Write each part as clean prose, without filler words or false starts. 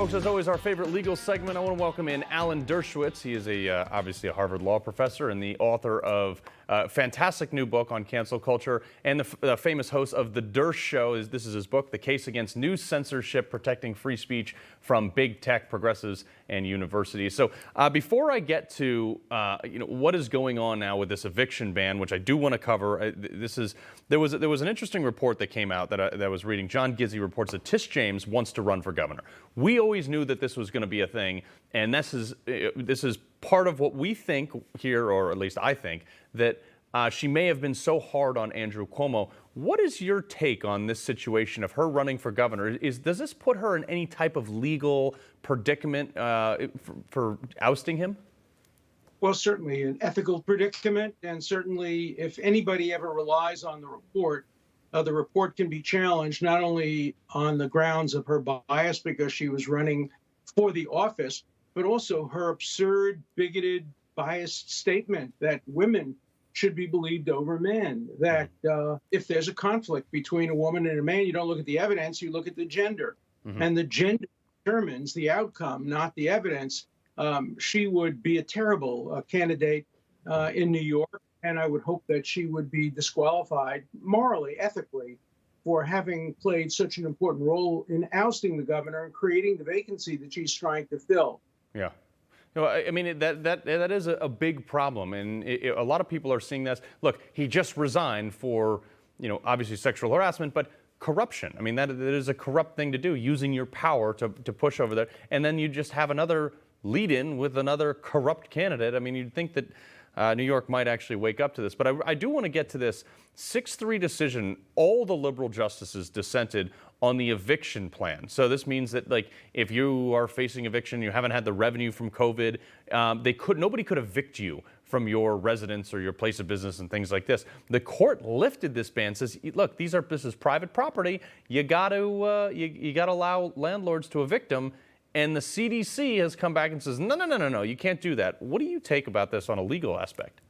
Folks, as always, our favorite legal segment. I want to welcome in Alan Dershowitz. He is obviously a Harvard law professor and the author of a fantastic new book on cancel culture and the famous host of The Dersh Show. This is his book, The Case Against News Censorship, Protecting Free Speech from Big Tech, Progressives, and Universities. So before I get to what is going on now with this eviction ban, which I do want to cover, there was an interesting report that came out that I was reading. John Gizzi reports that Tish James wants to run for governor. We always knew that this was going to be a thing, and this is part of what we think here, or at least I think, that she may have been so hard on Andrew Cuomo. What is your take on this situation of her running for governor? Does this put her in any type of legal predicament for ousting him? Well, certainly an ethical predicament, and certainly if anybody ever relies on the report can be challenged not only on the grounds of her bias because she was running for the office, but also her absurd, bigoted, biased statement that women should be believed over men, that if there's a conflict between a woman and a man, you don't look at the evidence, you look at the gender. And the gender determines the outcome, not the evidence. She would be a terrible candidate in New York, and I would hope that she would be disqualified morally, ethically, for having played such an important role in ousting the governor and creating the vacancy that she's trying to fill. Yeah. I mean, that is a big problem, and a lot of people are seeing this. Look, he just resigned for, obviously sexual harassment, but corruption. I mean, that is a corrupt thing to do, using your power to push over there, and then you just have another lead-in with another corrupt candidate. I mean, you'd think that New York might actually wake up to this. But I do want to get to this 6-3 decision. All the liberal justices dissented on the eviction plan. So this means that, like, if you are facing eviction, you haven't had the revenue from COVID, nobody could evict you from your residence or your place of business and things like this. The court lifted this ban, says, look, this is private property. You got to allow landlords to evict them. And the CDC has come back and says, no, you can't do that. What do you take about this on a legal aspect?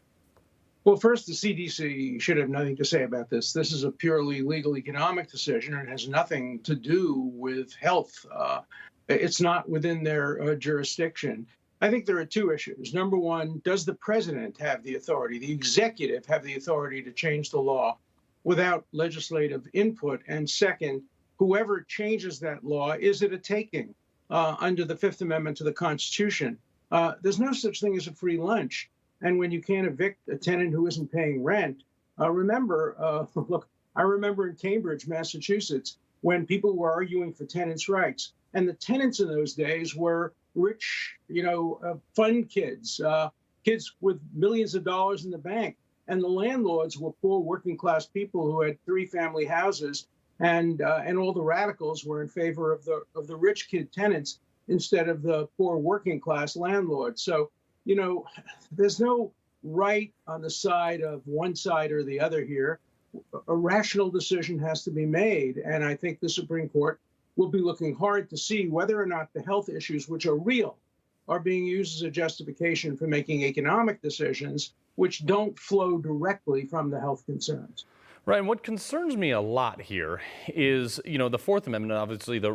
Well, first, the CDC should have nothing to say about this. This is a purely legal economic decision, and it has nothing to do with health. It's not within their jurisdiction. I think there are two issues. Number one, does the president have the authority, the executive have the authority to change the law without legislative input? And second, whoever changes that law, is it a taking? Under the Fifth Amendment to the Constitution. There's no such thing as a free lunch. And when you can't evict a tenant who isn't paying rent, I remember in Cambridge, Massachusetts, when people were arguing for tenants' rights. And the tenants in those days were rich, fun kids, kids with millions of dollars in the bank. And the landlords were poor working class people who had 3 family houses. And all the radicals were in favor of the rich kid tenants instead of the poor working class landlords. So, there's no right on the side of one side or the other here. A rational decision has to be made. And I think the Supreme Court will be looking hard to see whether or not the health issues, which are real, are being used as a justification for making economic decisions which don't flow directly from the health concerns. Right, and what concerns me a lot here is, the Fourth Amendment, obviously the,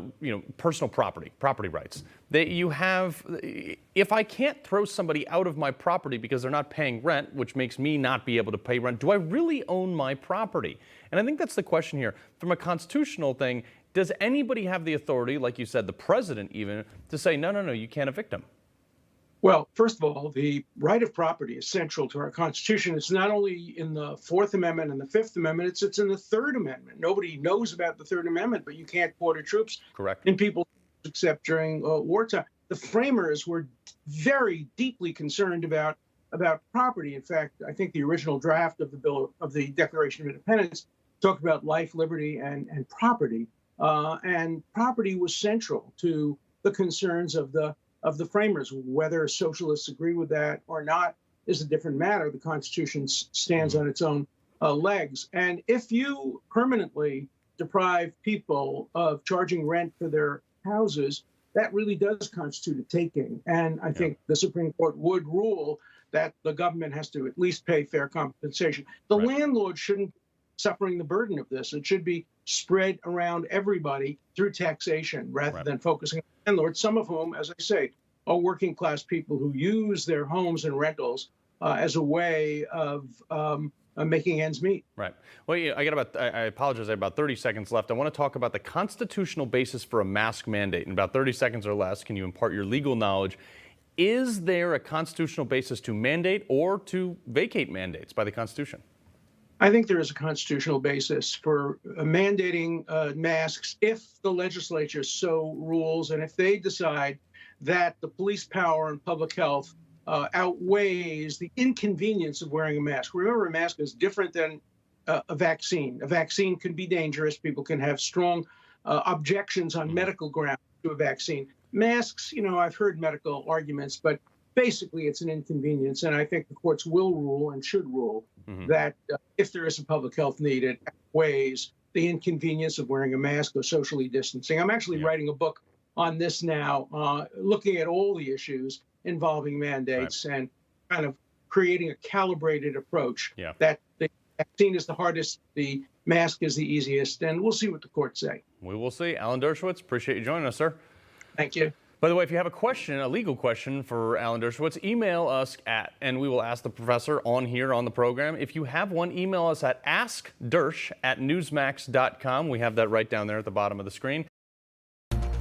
personal property rights. That you have, if I can't throw somebody out of my property because they're not paying rent, which makes me not be able to pay rent, do I really own my property? And I think that's the question here. From a constitutional thing, does anybody have the authority, like you said, the president even, to say, no, you can't evict them? Well, first of all, the right of property is central to our Constitution. It's not only in the Fourth Amendment and the Fifth Amendment, it's in the Third Amendment. Nobody knows about the Third Amendment, but you can't quarter troops in people except during wartime. The framers were very deeply concerned about property. In fact, I think the original draft of the Declaration of Independence talked about life, liberty, and property. And property was central to the concerns of the framers. Whether socialists agree with that or not is a different matter. The Constitution stands on its own legs. And if you permanently deprive people of charging rent for their houses, that really does constitute a taking. And I think the Supreme Court would rule that the government has to at least pay fair compensation. The landlord shouldn't be suffering the burden of this. It should be spread around everybody through taxation rather than focusing on landlords, some of whom, as I say, are working class people who use their homes and rentals as a way of making ends meet. Right. Well, I apologize. I have about 30 seconds left. I want to talk about the constitutional basis for a mask mandate. In about 30 seconds or less, can you impart your legal knowledge? Is there a constitutional basis to mandate or to vacate mandates by the Constitution? I think there is a constitutional basis for mandating masks if the legislature so rules and if they decide that the police power and public health outweighs the inconvenience of wearing a mask. Remember, a mask is different than a vaccine. A vaccine can be dangerous. People can have strong objections on medical grounds to a vaccine. Masks, I've heard medical arguments, but basically it's an inconvenience. And I think the courts will rule and should rule that if there is a public health need, it outweighs the inconvenience of wearing a mask or socially distancing. I'm actually writing a book on this now, looking at all the issues involving mandates and kind of creating a calibrated approach that the vaccine is the hardest, the mask is the easiest, and we'll see what the courts say. We will see. Alan Dershowitz, appreciate you joining us, sir. Thank you. By the way, if you have a question, a legal question for Alan Dershowitz, email us and we will ask the professor on here on the program. If you have one, email us at askdersh@newsmax.com. We have that right down there at the bottom of the screen.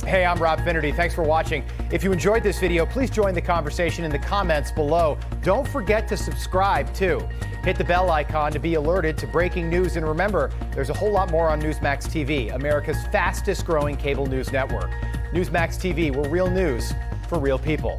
Hey, I'm Rob Finnerty. Thanks for watching. If you enjoyed this video, please join the conversation in the comments below. Don't forget to subscribe, too. Hit the bell icon to be alerted to breaking news. And remember, there's a whole lot more on Newsmax TV, America's fastest growing cable news network. Newsmax TV, we're real news for real people.